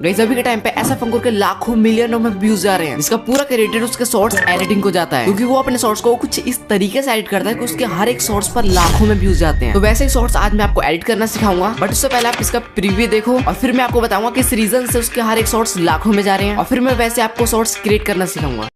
Guys अभी के time पे ऐसा फंकुर के लाखों मिलियनों में व्यूज आ रहे हैं, जिसका पूरा क्रेडिट उसके शॉर्ट्स एडिटिंग को जाता है, क्योंकि वो अपने शॉर्ट्स को कुछ इस तरीके से एडिट करता है कि उसके हर एक शॉर्ट्स पर लाखों में व्यूज आते हैं। तो वैसे ही शॉर्ट्स आज मैं आपको एडिट करना सिखाऊंगा, बट उससे पहले आप इसका प्रीव्यू देखो और फिर मैं आपको बताऊंगा किस रीजन से उसके हर एक शॉर्ट्स लाखों में जा रहे हैं, और फिर मैं वैसे आपको शॉर्ट्स क्रिएट करना सिखाऊंगा।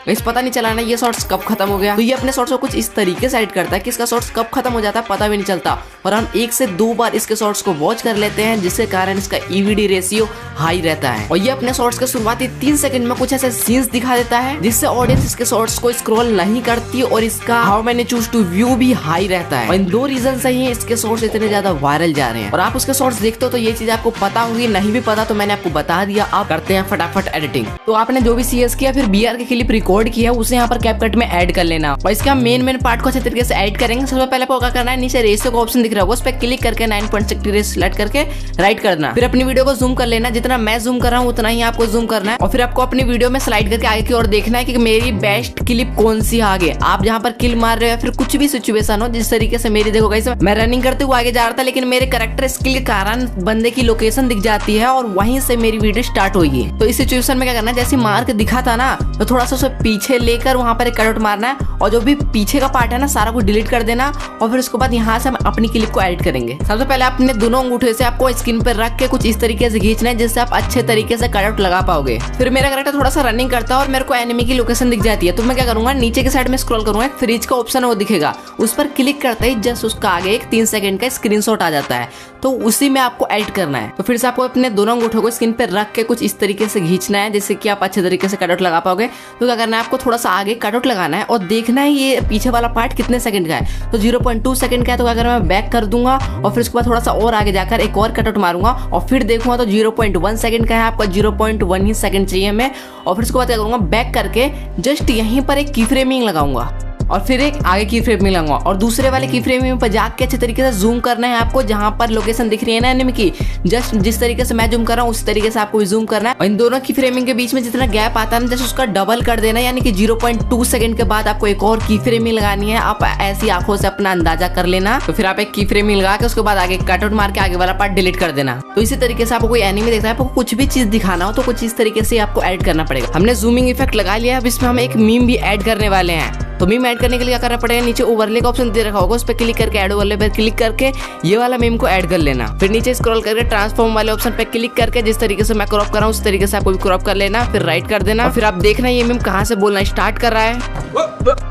इस पता नहीं चला ना ये शॉर्ट्स कब खत्म हो गया। तो ये अपने शॉर्ट्स को कुछ इस तरीके से एडिट करता है कि इसका शॉर्ट्स कब खत्म हो जाता है पता भी नहीं चलता, और हम 1 से 2 बार इसके शॉर्ट्स को वॉच कर लेते हैं, जिसके कारण इसका ईवीडी रेशियो हाई रहता है। और ये अपने शॉर्ट्स के शुरुआती 3 सेकंड में कुछ ऐसे सीन्स दिखा देता है जिससे ऑडियंस इसके शॉर्ट्स को स्क्रॉल नहीं करती और इसका how many choose to view भी हाई रहता है। और इन 2 रीजन से ही इसके शॉर्ट्स इतने ज्यादा वायरल जा रहे हैं। और आप उसके शॉर्ट्स देखते हो तो ये चीज आपको पता होगी, नहीं भी पता तो मैंने आपको बता दिया। आप करते हैं फटाफट एडिटिंग। तो आपने जो भी CS किया फिर BR के क्लिप रिकॉर्ड किया उसे यहाँ पर कैपकट में ऐड कर लेना, और इसका मेन पार्ट को अच्छे तरीके से ऐड करेंगे। सबसे पहले आपको क्या करना है, नीचे रेशियो का ऑप्शन दिख रहा होगा उस पर क्लिक करके 9.6 रेशियो सेलेक्ट करके राइट करना। फिर अपनी वीडियो को जूम कर लेना, जितना मैं जूम कर रहा हूँ उतना ही आपको जूम करना है। और फिर आपको अपनी वीडियो में स्लाइड करके आगे की ओर देखना है कि मेरी बेस्ट क्लिप कौन सी आगे। आप जहाँ पर किल मार रहे हो फिर कुछ भी सिचुएशन हो, जिस तरीके से मेरी देखो गाइस मैं रनिंग करते हुए आगे जा रहा था, लेकिन मेरे कैरेक्टर स्किल के कारण बंदे की लोकेशन दिख जाती है और वहीं से मेरी वीडियो स्टार्ट होगी। तो इस सिचुएशन में क्या करना है, जैसे मार्क दिखा था ना तो थोड़ा सा उसे पीछे लेकर वहां पर एक कट मारना है, और जो भी पीछे का पार्ट है ना सारा को डिलीट कर देना। और फिर उसके बाद यहाँ से हम अपनी क्लिप को एडिट करेंगे। सबसे पहले अपने दोनों अंगूठे से आपको स्क्रीन पर रख के कुछ इस तरीके से खींचना है जिससे आप अच्छे तरीके से कट लगा पाओगे। फिर मेरा कैरेक्टर थोड़ा सा रनिंग करता है और मेरे को एनिमी की लोकेशन दिख जाती है, तो मैं क्या करूंगा, नीचे के साइड में स्क्रॉल करूंगा, एक फ्रीज का ऑप्शन है वो दिखेगा, उस पर क्लिक करते ही जस्ट उसका आगे एक 3 सेकंड का स्क्रीनशॉट आ जाता है। तो उसी में आपको एडिट करना है। तो फिर से आपको अपने दोनों अंगूठों को स्क्रीन पर रख के कुछ इस तरीके से खींचना है जिससे कि आप अच्छे तरीके से कटआउट लगा पाओगे। तो क्या करना है, आपको थोड़ा सा आगे कटआउट लगाना है और देखना है ये पीछे वाला पार्ट कितने सेकंड का है। तो 0.2 सेकंड का है, तो अगर मैं बैक कर दूंगा और फिर उसके बाद थोड़ा सा और आगे जाकर एक और कटआउट मारूंगा और फिर देखूंगा तो 0.1 सेकंड का है। आपका 0.1 ही सेकंड चाहिए हमें। और फिर उसके बाद क्या करूंगा, बैक करके जस्ट यहीं पर एक की फ्रेमिंग लगाऊंगा और फिर एक आगे की फ्रेमिंग लगाऊंगा, और दूसरे वाले की फ्रेमिंग पर जाके अच्छे तरीके से जूम करना है आपको, जहां पर लोकेशन दिख रही है ना एनिमी की, जस्ट जिस तरीके से मैं जूम कर रहा हूँ उस तरीके से आपको भी जूम करना है। और इन दोनों की फ्रेमिंग के बीच में जितना गैप आता है ना जस्ट उसका डबल कर देना, यानी कि 0.2 सेकंड के बाद आपको एक और की फ्रेमिंग लगानी है। आप ऐसी आंखों से अपना अंदाजा कर लेना। तो फिर आप एक की फ्रेमिंग लगा के उसके बाद आगे कटआउट मार के आगे वाला पार्ट डिलीट कर देना। तो इसी तरीके से आपको कोई एनिमी देखता है, आपको कुछ भी चीज दिखाना हो तो कुछ इस तरीके से आपको ऐड करना पड़ेगा। हमने जूमिंग इफेक्ट लगा लिया, अब इसमें हम एक मीम भी ऐड करने वाले हैं। तो मीम ऐड करने के लिए क्या करना पड़ेगा, नीचे ओवरले का ऑप्शन दे रखा होगा उस पर क्लिक करके ऐड ओवरले पर क्लिक करके ये वाला मीम को ऐड कर लेना। फिर नीचे स्क्रॉल करके ट्रांसफॉर्म वाले ऑप्शन पे क्लिक करके जिस तरीके से मैं क्रॉप कर रहा हूँ उस तरीके से आपको भी क्रॉप कर लेना। फिर राइट कर देना। फिर आप देखना ये मीम कहाँ से बोलना स्टार्ट कर रहा है।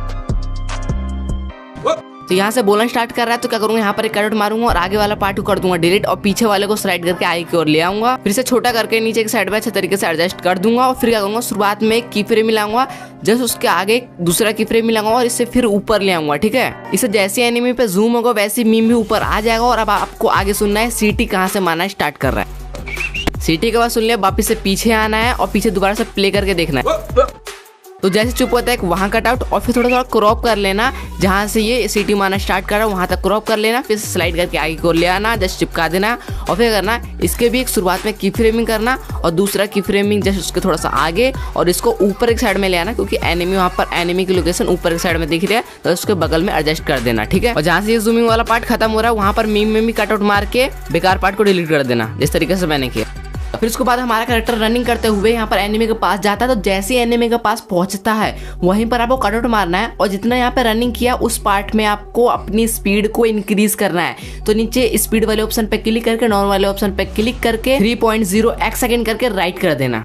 तो यहाँ से बोलना स्टार्ट कर रहा है तो क्या करूंगा, यहाँ पर एक कट मारूंगा और आगे वाला पार्ट को कर दूंगा डिलीट, और पीछे वाले को स्लाइड करके आगे की ओर ले आऊंगा। फिर से छोटा करके नीचे के साइड में अच्छे तरीके से एडजस्ट कर दूंगा। और फिर क्या करूंगा, शुरुआत में एक की फ्रेम मिलाऊंगा, जस्ट उसके आगे दूसरा की फ्रेम मिलाऊंगा और इससे फिर ऊपर ले आऊंगा। ठीक है, इससे जैसे एनिमी पे जूम होगा वैसे मीम भी ऊपर आ जाएगा। और अब आपको आगे सुनना है सीटी कहाँ से मारना स्टार्ट कर रहा है। सीटी के बाद सुन लिया, वापिस से पीछे आना है और पीछे दोबारा से प्ले करके देखना है। तो जैसे चुप होता है वहां कट आउट और फिर थोड़ा थोड़ा क्रॉप कर लेना, जहां से ये सीटी मारना स्टार्ट कर रहा है वहां तक क्रॉप कर लेना। फिर स्लाइड करके आगे को ले आना, जस्ट चिपका देना। और फिर करना इसके भी एक शुरुआत में की फ्रेमिंग करना और दूसरा की फ्रेमिंग जस्ट उसके थोड़ा सा आगे और इसको ऊपर एक साइड में ले आना, क्योंकि एनिमी वहां पर एनिमी की लोकेशन ऊपर एक साइड में दिख रही है तो उसके बगल में एडजस्ट कर देना। ठीक है, और जहां से ये जूमिंग वाला पार्ट खत्म हो रहा है वहां पर मीम में भी कट आउट मार के बेकार पार्ट को डिलीट कर देना, जिस तरीके से मैंने किया। फिर उसके बाद हमारा कैरेक्टर रनिंग करते हुए यहाँ पर एनिमी के पास जाता है, तो जैसे ही एनिमी के पास पहुंचता है वहीं पर आपको कटआउट मारना है और जितना यहाँ पे रनिंग किया उस पार्ट में आपको अपनी स्पीड को इंक्रीज करना है। तो नीचे स्पीड वाले ऑप्शन पे क्लिक करके नॉर्मल वाले ऑप्शन पे क्लिक करके 3.0x सेकंड करके राइट कर देना।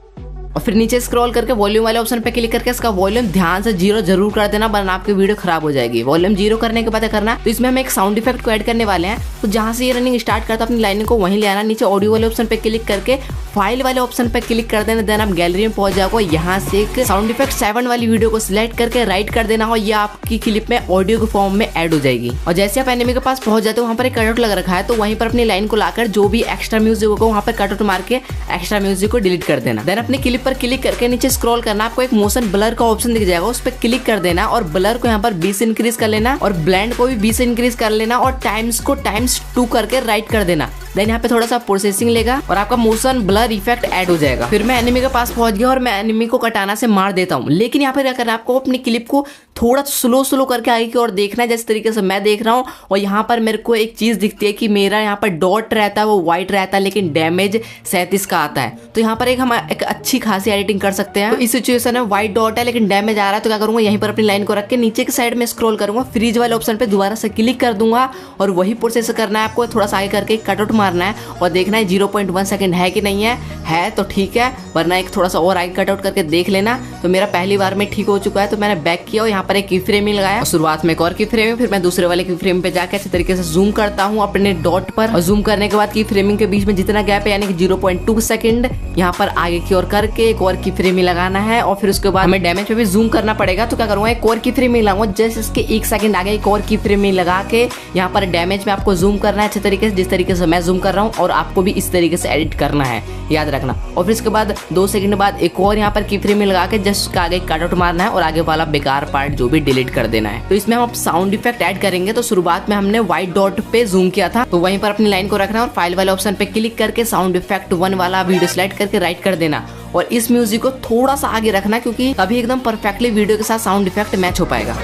और फिर नीचे स्क्रॉल करके वॉल्यूम वाले ऑप्शन पे क्लिक करके इसका वॉल्यूम ध्यान से 0 जरूर कर देना, वरना आपकी वीडियो खराब हो जाएगी। वॉल्यूम 0 करने के बाद करना, तो इसमें हम एक साउंड इफेक्ट को ऐड करने वाले हैं। तो जहां से ये रनिंग स्टार्ट करता है अपनी लाइन को वहीं ले आना, नीचे ऑडियो वाले ऑप्शन पे क्लिक करके फाइल वाले ऑप्शन पे क्लिक कर देना। देन आप गैलरी में पहुंच जाओगे, यहाँ से एक साउंड इफेक्ट 7 वाली वीडियो को सिलेक्ट करके राइट कर देना और ये आपकी क्लिप में ऑडियो के फॉर्म में ऐड हो जाएगी। और जैसे आप एनिमी के पास पहुंच जाते हो वहाँ पर एक कटआउट लग रखा है, तो वहीं पर अपनी लाइन को लाकर जो भी एक्स्ट्रा म्यूजिक होगा वहाँ पर कटआउट मार के एक्स्ट्रा म्यूजिक को डिलीट कर देना। देन अपनी क्लिप पर क्लिक करके नीचे स्क्रॉल करना, आपको एक मोशन ब्लर का ऑप्शन दिख जाएगा, उस पर क्लिक कर देना और ब्लर को यहाँ पर 20 इंक्रीज कर लेना और ब्लेंड को भी 20 इंक्रीज कर लेना और टाइम्स को टाइम्स 2 करके राइट कर देना। देन यहाँ पे थोड़ा सा प्रोसेसिंग लेगा और आपका मोशन ब्लर इफेक्ट ऐड हो जाएगा। फिर मैं एनिमी के पास पहुंच गया और मैं एनिमी को कटाना से मार देता हूँ। लेकिन यहाँ पे क्या करना है, आपको अपनी क्लिप को थोड़ा स्लो करके आगे की ओर देखना है, जिस तरीके से मैं देख रहा हूँ। और यहाँ पर मेरे को एक चीज दिखती है कि मेरा यहाँ पर डॉट रहता है वो व्हाइट रहता है, लेकिन डैमेज 37 का आता है। तो यहाँ पर हम एक अच्छी खासी एडिटिंग कर सकते हैं। तो इस सिचुएशन में व्हाइट डॉट है लेकिन डैमेज आ रहा है, तो क्या करूंगा, यहीं पर अपनी लाइन को रख के नीचे की साइड में स्क्रॉल करूंगा, फ्रीज वाले ऑप्शन पे दोबारा से क्लिक कर दूंगा और वही प्रोसेस करना है आपको। थोड़ा सा आगे करके कटआउट मारना है और देखना है 0.1 सेकंड है कि नहीं है तो ठीक है, वरना एक थोड़ा सा और आगे कटआउट करके देख लेना। तो मेरा पहली बार में ठीक हो चुका है, तो मैंने बैक किया और यहाँ पर एक की फ्रेमिंग लगाया। शुरुआत में एक और की फ्रेमिंग, फिर मैं दूसरे वाले की फ्रेम पे जाकर अच्छे तरीके से जूम करता हूँ अपने डॉट पर। और जूम करने के बाद की फ्रेमिंग के बीच में जितना गैप है यानी कि 0.2 सेकंड यहाँ पर आगे की ओर करके एक और की फ्रेमिंग लगाना है। और फिर उसके बाद हमें डैमेज पे भी जूम करना पड़ेगा। तो क्या करूंगा, एक और की फ्रेमिंग लगाऊंगा, जस्ट इसके 1 सेकंड आगे एक और की फ्रेमिंग लगा के यहाँ पर डैमेज में आपको जूम करना है अच्छे तरीके से, जिस तरीके से मैं जूम कर रहा हूँ। और आपको भी इस तरीके से एडिट करना है, याद रखना। और फिर इसके बाद 2 सेकंड बाद एक और यहाँ पर की फ्रेमिंग लगा के जस्ट आगे कटआउट मारना है और आगे वाला बेकार पार्ट जो भी डिलीट कर देना है। तो इसमें हम साउंड इफेक्ट ऐड करेंगे। तो शुरुआत में हमने व्हाइट डॉट पे जूम किया था, तो वहीं पर अपनी लाइन को रखना और फाइल वाले ऑप्शन पे क्लिक करके साउंड इफेक्ट 1 वाला वीडियो सेलेक्ट करके राइट कर देना। और इस म्यूजिक को थोड़ा सा आगे रखना क्योंकि तभी एकदम परफेक्टली वीडियो के साथ साउंड इफेक्ट मैच हो पाएगा।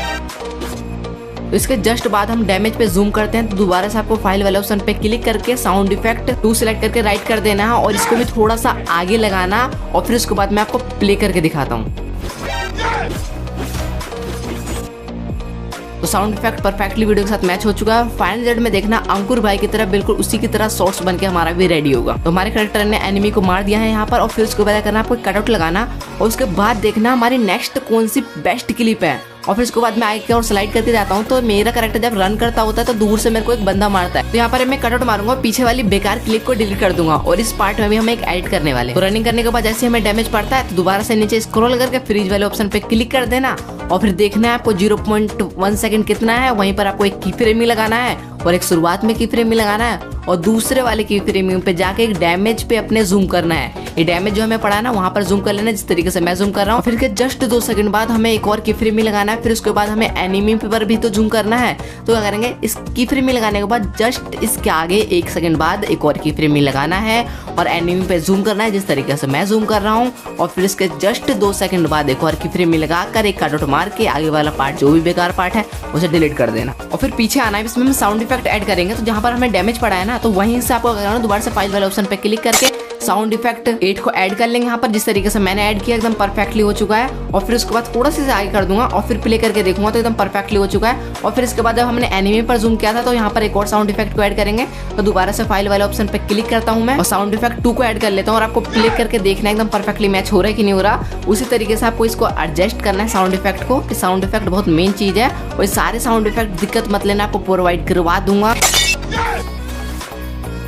तो इसके जस्ट बाद हम डैमेज पे जूम करते हैं, तो दोबारा से आपको फाइल वाले ऑप्शन पे क्लिक करके साउंड इफेक्ट 2 सिलेक्ट करके राइट कर देना है और इसको भी थोड़ा सा आगे लगाना। और फिर उसके बाद मैं आपको प्ले करके दिखाता हूँ। तो साउंड इफेक्ट परफेक्टली वीडियो के साथ मैच हो चुका है। फाइनल रिजल्ट में देखना अंकुर भाई की तरह बिल्कुल उसी की तरह शॉर्ट्स बन के हमारा भी रेडी होगा। तो हमारे कैरेक्टर ने एनिमी को मार दिया है यहाँ पर। और फिर उसके बाद करना आपको कटआउट लगाना और उसके बाद देखना हमारी नेक्स्ट कौन सी बेस्ट क्लिप है। और फिर उसके बाद मैं आगे की ओर स्लाइड करके जाता हूँ, तो मेरा कैरेक्टर जब रन करता होता है तो दूर से मेरे को एक बंदा मारता है। तो यहाँ पर मैं कटआउट मारूंगा, पीछे वाली बेकार क्लिप को डिलीट कर दूंगा और इस पार्ट में भी हम एक एडिट करने वाले। तो रनिंग करने के बाद जैसे हमें डैमेज पड़ता है तो दोबारा से नीचे स्क्रॉल करके फ्रीज वाले ऑप्शन पे क्लिक कर देना और फिर देखना है आपको 0.1 सेकंड कितना है। वहीं पर आपको एक की फ्रेमिंग लगाना है और एक शुरुआत में की फ्रेमिंग लगाना है और दूसरे वाले की फ्रेमिंग पे जाके एक डैमेज पे अपने जूम करना है। ये डैमेज जो हमें पड़ा है ना वहां पर जूम कर लेना जिस तरीके से मैं जूम कर रहा हूँ। फिर के जस्ट 2 सेकंड बाद हमें एक और की फ्रेमिंग लगाना है। फिर उसके बाद हमें एनिमी पर भी तो जूम करना है। तो क्या करेंगे, इस की फ्रेमिंग लगाने के बाद जस्ट इसके आगे 1 सेकंड बाद एक और की फ्रेमिंग लगाना है और एनिमी पे जूम करना है जिस तरीके से मैं जूम कर रहा हूँ। और फिर इसके जस्ट 2 सेकंड बाद एक और की फ्रेमिंग लगाकर एक कटआउट मार के आगे वाला पार्ट जो भी बेकार पार्ट है उसे डिलीट कर देना। और फिर पीछे आना है, इसमें हम साउंड इफेक्ट ऐड करेंगे। तो जहाँ पर हमें डैमेज पड़ा है ना तो वहीं से आपको दोबारा से फाइल वाले ऑप्शन पे क्लिक करके साउंड इफेक्ट 8 को ऐड कर लेंगे यहाँ पर, जिस तरीके से मैंने ऐड किया एकदम परफेक्टली हो चुका है। और फिर उसके बाद थोड़ा सा आगे कर दूंगा और फिर प्ले करके देखूंगा तो एकदम परफेक्टली हो चुका है। और फिर इसके बाद जब हमने एनिमी पर जूम किया था तो यहाँ पर एक और साउंड इफेक्ट को ऐड करेंगे। तो दोबारा से फाइल वाले ऑप्शन पे क्लिक करता हूँ मैं और साउंड इफेक्ट 2 को ऐड कर लेता हूँ और आपको प्ले करके देखना है एकदम परफेक्टली मैच हो रहा है कि नहीं हो रहा। उसी तरीके से आपको इसको एडजस्ट करना है साउंड इफेक्ट को। साउंड इफेक्ट बहुत मेन चीज है और सारे साउंड इफेक्ट दिक्कत मत लेना, आपको प्रोवाइड करवा दूंगा।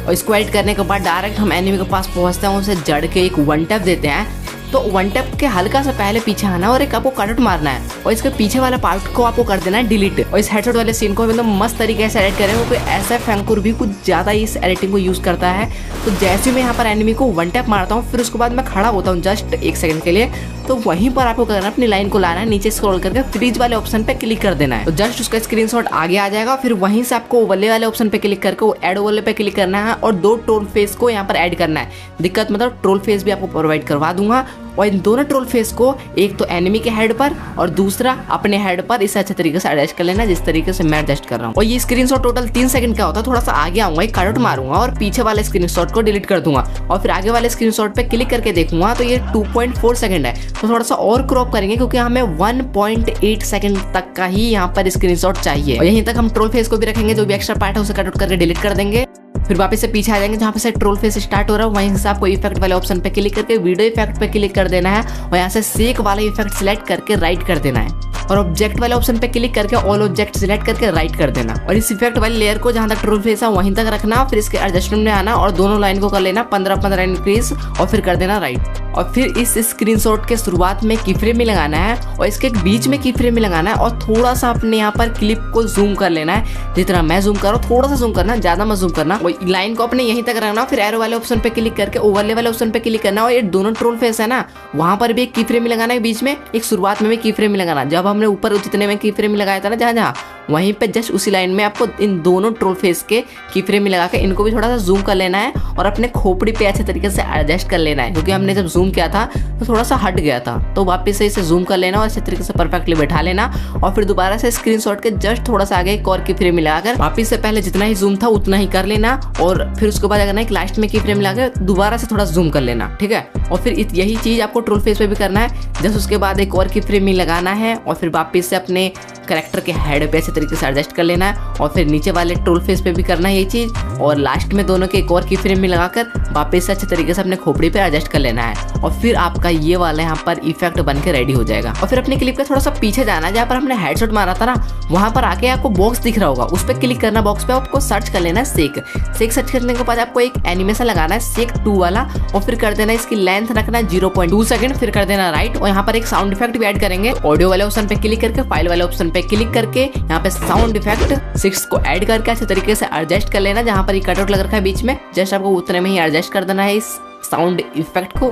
और इसको एडिट करने के बाद डायरेक्ट हम एनिमी के पास पहुंचते हैं, उसे जड़ के एक 1 टैप देते हैं। तो 1 टैप के हल्का सा पहले पीछे आना और एक आपको कटआउट मारना है और इसके पीछे वाला पार्ट को आपको कर देना है डिलीट। और इस हेडशॉट वाले सीन को एकदम मस्त तरीके से एडिट करें क्योंकि ऐसा फैंकुर भी कुछ ज्यादा इस एडिटिंग को यूज करता है। तो जैसे मैं यहाँ पर एनिमी को 1 टैप मारता हूँ फिर उसके बाद मैं खड़ा होता हूँ जस्ट 1 सेकंड के लिए। तो वहीं पर आपको करना अपनी लाइन को लाना है, नीचे स्क्रॉल करके फ्रीज वाले ऑप्शन पे क्लिक कर देना है। तो जस्ट उसका स्क्रीनशॉट आगे आ जाएगा। फिर वहीं से आपको ओवरले वाले ऑप्शन पे क्लिक करके वो ऐड ओवरले पे क्लिक करना है और 2 ट्रोल फेस को यहाँ पर ऐड करना है। दिक्कत मतलब ट्रोल फेस भी आपको प्रोवाइड करवा दूंगा। और इन दोनों ट्रोल फेस को एक तो एनिमी के हेड पर और दूसरा अपने हेड पर इसे अच्छे तरीके से एडजस्ट कर लेना जिस तरीके से मैं एडजस्ट कर रहा हूँ। और ये स्क्रीनशॉट टोटल 3 सेकंड का होता है। थोड़ा सा आगे आऊंगा, एक कटआउट मारूंगा और पीछे वाले स्क्रीनशॉट को डिलीट कर दूंगा और फिर आगे वाले स्क्रीनशॉट पे क्लिक करके देखूंगा तो ये 2.4 सेकंड है। तो थोड़ा सा और क्रॉप करेंगे क्योंकि हमें 1.8 सेकंड तक का ही यहाँ पर स्क्रीनशॉट चाहिए। और यहीं तक हम ट्रोल फेस को भी रखेंगे, जो भी एक्स्ट्रा पार्ट है उसे कटआउट करके डिलीट कर देंगे। फिर वापस से पीछे आ जाएंगे जहाँ पे से ट्रोल फेस स्टार्ट हो रहा है, वहीं से आपको इफेक्ट वाले ऑप्शन पे क्लिक करके वीडियो इफेक्ट पे क्लिक कर देना है और यहाँ से सेक वाला इफेक्ट सिलेक्ट करके राइट कर देना है और ऑब्जेक्ट वाले ऑप्शन पे क्लिक करके ऑल ऑब्जेक्ट सिलेक्ट करके राइट कर देना। और इस इफेक्ट वाली लेयर को जहां तक ट्रोल फेस है वहीं तक रखना। फिर इसके एडजस्टमेंट में आना और दोनों लाइन को कर लेना 15-15 इंक्रीज और फिर कर देना राइट। और फिर इस स्क्रीनशॉट के शुरुआत में की फ्रेम में लगाना है और इसके बीच में की फ्रेम में लगाना है और थोड़ा सा अपने यहाँ पर क्लिप को जूम कर लेना है। जितना मैं जूम कर रहा हूँ थोड़ा सा जूम करना, ज्यादा मत जूम करना। लाइन को अपने यहीं तक रखना। फिर एरो वाले ऑप्शन पे क्लिक करके ओवरले वाले ऑप्शन पे क्लिक करना और ये दोनों ट्रोल फेस है ना वहां पर भी एक की फ्रेम में लगाना है, बीच में एक शुरुआत में भी की फ्रेम में लगाना। जब हमने ऊपर जितने में की फ्रेम लगाया था ना जहाँ वहीं पे जस्ट उसी लाइन में आपको इन दोनों ट्रोल फेस के की फ्रेम में लगा के इनको भी थोड़ा सा जूम कर लेना है और अपने खोपड़ी पे अच्छे तरीके से एडजस्ट कर लेना है, क्योंकि हमने जब जूम किया था तो थोड़ा सा हट गया था। तो वापस से इसे जूम कर लेना और अच्छे तरीके से परफेक्टली बैठा लेना और फिर दोबारा से स्क्रीनशॉट के जस्ट थोड़ा सा आगे एक और की फ्रेम में लगाकर वापस से पहले जितना ही जूम था उतना ही कर लेना और फिर उसके बाद अगर एक लास्ट में की फ्रेम लगाकर दोबारा से थोड़ा जूम कर लेना, ठीक है। और फिर यही चीज आपको ट्रोल फेस पे भी करना है। जस्ट उसके बाद एक और की फ्रेम में लगाना है और फिर वापस से अपने कैरेक्टर के हेड पे अच्छे तरीके से एडजस्ट कर लेना है और फिर नीचे वाले ट्रोल फेस पे भी करना है ये चीज और लास्ट में दोनों के एक और की फ्रेम में लगाकर वापस से अच्छे तरीके से अपने खोपड़ी पे एडजस्ट कर लेना है और फिर आपका ये वाला यहाँ पर इफेक्ट बन के रेडी हो जाएगा। और फिर अपने क्लिप का थोड़ा सा पीछे जाना है, जहाँ पर हमने हेडशॉट मारा था ना, वहां पर आके आपको बॉक्स दिख रहा होगा, उस पर क्लिक करना, बॉक्स पे आपको सर्च कर लेना है सेक सर्च करने के बाद आपको एक एनिमेशन लगाना है सेक 2 वाला और फिर कर देना इसकी लेंथ रखना है 0.2 सेकंड, फिर कर देना राइट और यहाँ पर एक साउंड इफेक्ट भी ऐड करेंगे। ऑडियो वाले ऑप्शन पे क्लिक करके फाइल वाले ऑप्शन पे क्लिक करके यहाँ पे साउंड इफेक्ट 6 को ऐड करके अच्छे तरीके से एडजस्ट कर लेना। जहाँ पर ये कटआउट लग रखा है बीच में, जस्ट आपको उतने में ही एडजस्ट कर देना है इस साउंड इफेक्ट को।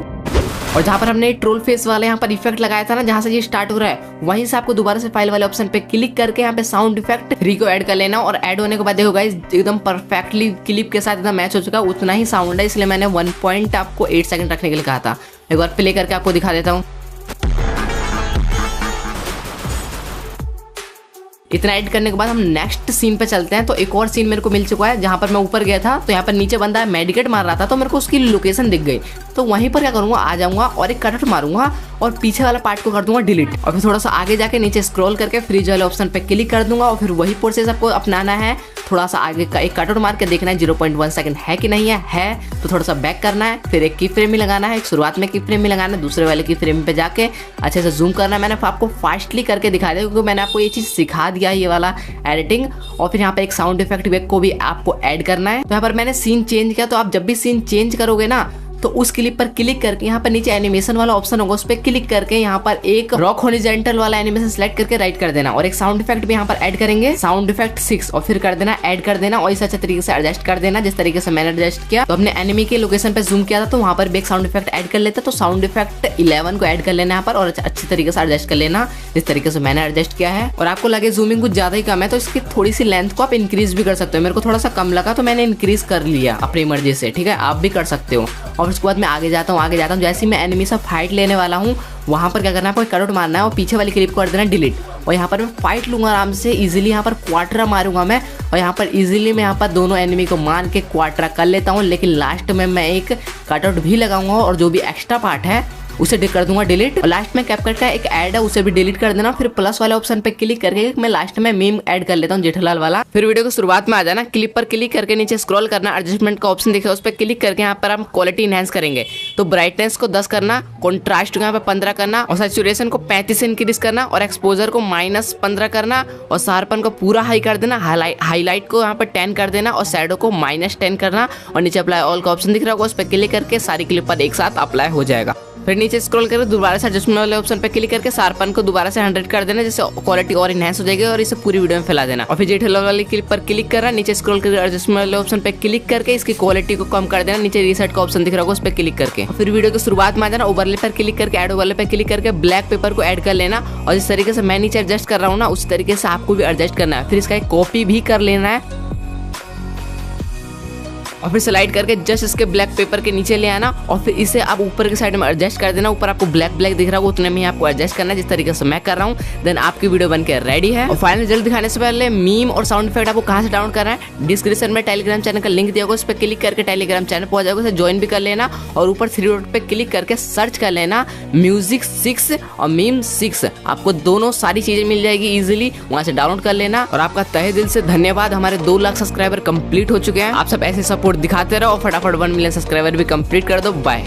और जहाँ पर हमने ट्रोल फेस वाले यहाँ पर इफेक्ट लगाया था ना, जहाँ से ये स्टार्ट हो रहा है, वहीं से आपको दोबारा से फाइल वाले ऑप्शन पे क्लिक करके यहाँ पे साउंड इफेक्ट 3 को ऐड कर लेना और ऐड होने के बाद देखो गाइस एकदम परफेक्टली क्लिप के साथ एकदम मैच हो चुका है, उतना ही साउंड है, इसलिए मैंने 1.8 सेकंड रखने के लिए कहा था। एक बार प्ले करके आपको दिखा देता हूँ। इतना एड करने के बाद हम नेक्स्ट सीन पे चलते हैं। तो एक और सीन मेरे को मिल चुका है, जहाँ पर मैं ऊपर गया था तो यहाँ पर नीचे बंदा मेडिकेट मार रहा था, तो मेरे को उसकी लोकेशन दिख गई, तो वहीं पर क्या करूंगा, आ जाऊंगा और एक कटआउट मारूंगा और पीछे वाला पार्ट को कर दूंगा डिलीट और फिर थोड़ा सा आगे जाके नीचे स्क्रॉल करके फ्रीज वाले ऑप्शन पे क्लिक कर दूंगा और फिर वही प्रोसेस आपको अपनाना है। थोड़ा सा आगे का एक कटआउट मार के देखना है 0.1 सेकंड है कि नहीं है तो थोड़ा सा बैक करना है, फिर एक की फ्रेम में लगाना है, एक शुरुआत में की फ्रेम में लगाना है, दूसरे वाले की फ्रेम पे जाके अच्छे से जूम करना है। मैंने आपको फास्टली करके दिखा दिया क्योंकि मैंने आपको ये चीज़ सिखा दिया है, ये वाला एडिटिंग। और फिर यहाँ पे एक साउंड इफेक्ट वेक को भी आपको ऐड करना है। तो यहाँ पर मैंने सीन चेंज किया, तो आप जब भी सीन चेंज करोगे ना तो उस क्लिप पर क्लिक करके यहाँ पर नीचे एनिमेशन वाला ऑप्शन होगा, उस पर क्लिक करके यहाँ पर एक रॉक हॉरिजॉन्टल वाला एनिमेशन सेलेक्ट करके राइट कर देना और एक साउंड इफेक्ट भी यहाँ पर ऐड करेंगे, साउंड इफेक्ट 6 और फिर कर देना ऐड कर देना और इस अच्छे तरीके से एडजस्ट कर देना जिस तरीके से मैंने एडजस्ट किया। तो अपने एनिमी के लोकेशन पे जूम किया था तो वहाँ पर भी एक साउंड इफेक्ट ऐड कर लेता, तो साउंड इफेक्ट 11 को ऐड कर लेना यहाँ पर और अच्छे तरीके से एडजस्ट कर लेना जिस तरीके से मैंने एडजस्ट किया है। और आपको लगे जूमिंग कुछ ज्यादा ही कम है तो इसकी थोड़ी सी लेंथ को आप इंक्रीज भी कर सकते हो। मेरे को थोड़ा सा कम लगा तो मैंने इंक्रीज कर लिया अपनी मर्जी से, ठीक है, आप भी कर सकते हो। और उसके बाद मैं आगे जाता हूँ। जैसे ही मैं एनिमी से फाइट लेने वाला हूँ वहाँ पर क्या करना है, आपको कटआउट मारना है और पीछे वाली क्लिप को कर देना डिलीट और यहाँ पर मैं फाइट लूंगा आराम से इजीली। यहाँ पर क्वार्टरा मारूंगा मैं और यहाँ पर इजीली मैं यहाँ पर दोनों एनिमी को मान के क्वार्टरा कर लेता हूँ, लेकिन लास्ट में मैं एक कटआउट भी लगाऊंगा और जो भी एक्स्ट्रा पार्ट है उसे कर दूंगा डिलीट। और लास्ट में कैपकट का एक ऐड है उसे भी डिलीट कर देना। फिर प्लस वाले ऑप्शन पे क्लिक करके मैं लास्ट में मीम ऐड कर लेता हूँ जेठालाल वाला। फिर वीडियो की शुरुआत में आ जाना, क्लिप पर क्लिक करके नीचे स्क्रॉल करना, एडजस्टमेंट का ऑप्शन दिखेगा उस पर क्लिक करके यहाँ पर हम क्वालिटी इनहेंस करेंगे। तो ब्राइटनेस को 10 करना, कॉन्ट्रास्ट को यहाँ पे 15 करना और सैचुरेशन को 35 से इंक्रीज करना और एक्सपोजर को -15 करना और शार्पन को पूरा हाई कर देना, हाईलाइट को यहाँ पर 10 कर देना और शैडो को -10 करना और नीचे अप्लाई ऑल का ऑप्शन दिख रहा होगा उस पर क्लिक करके सारी क्लिप पर एक साथ अप्लाई हो जाएगा। फिर नीचे स्क्रॉल करके दोबारा से एडजस्टमेंट वाले ऑप्शन पे क्लिक करके शार्पन को दोबारा से 100 कर देना जिससे क्वालिटी और इनहेंस हो जाएगी और इसे पूरी वीडियो में फैला देना। और फिर जेठालाल वाली क्लिप पर क्लिक करना, नीचे स्क्रॉल करके एडजस्टमेंट वाले ऑप्शन पे क्लिक करके इसकी क्वालिटी को कम कर देना, नीचे रीसेट का ऑप्शन दिख रहा होगा उस पर क्लिक करके। फिर वीडियो की शुरुआत में आ जाना, ओवरले पर क्लिक करके ऐड ओवरले पर क्लिक करके ब्लैक पेपर को ऐड कर लेना और जिस तरीके से मैं नीचे एडजस्ट कर रहा हूँ ना उस तरीके से आपको भी एडजस्ट करना है। फिर इसका एक कॉपी भी कर लेना है और फिर स्लाइड करके जस्ट इसके ब्लैक पेपर के नीचे ले आना और फिर इसे आप ऊपर की साइड में एडजस्ट कर देना। ऊपर आपको ब्लैक दिख रहा होगा उतने में आपको एडजस्ट करना है जिस तरीके से मैं कर रहा हूँ। देन आपकी वीडियो बनकर रेडी है। और फाइनल रिजल्ट दिखाने से पहले मीम और साउंड इफेक्ट आपको कहाँ से डाउनलोड करना है, डिस्क्रिप्शन में टेलीग्राम चैनल का लिंक दिया होगा, उस पर क्लिक करके टेलीग्राम चैनल पहुंच जाओगे, उसे ज्वाइन भी कर लेना और ऊपर 3 डॉट पे क्लिक करके सर्च कर लेना म्यूजिक 6 और मीम 6, आपको दोनों सारी चीजें मिल जाएगी इजिली, वहां से डाउनलोड कर लेना। और आपका तहे दिल से धन्यवाद, हमारे 2 लाख सब्सक्राइबर कंप्लीट हो चुके हैं। आप सब ऐसे सपोर्ट दिखाते रहो और फटाफट 1 मिलियन सब्सक्राइबर भी कंप्लीट कर दो। बाय।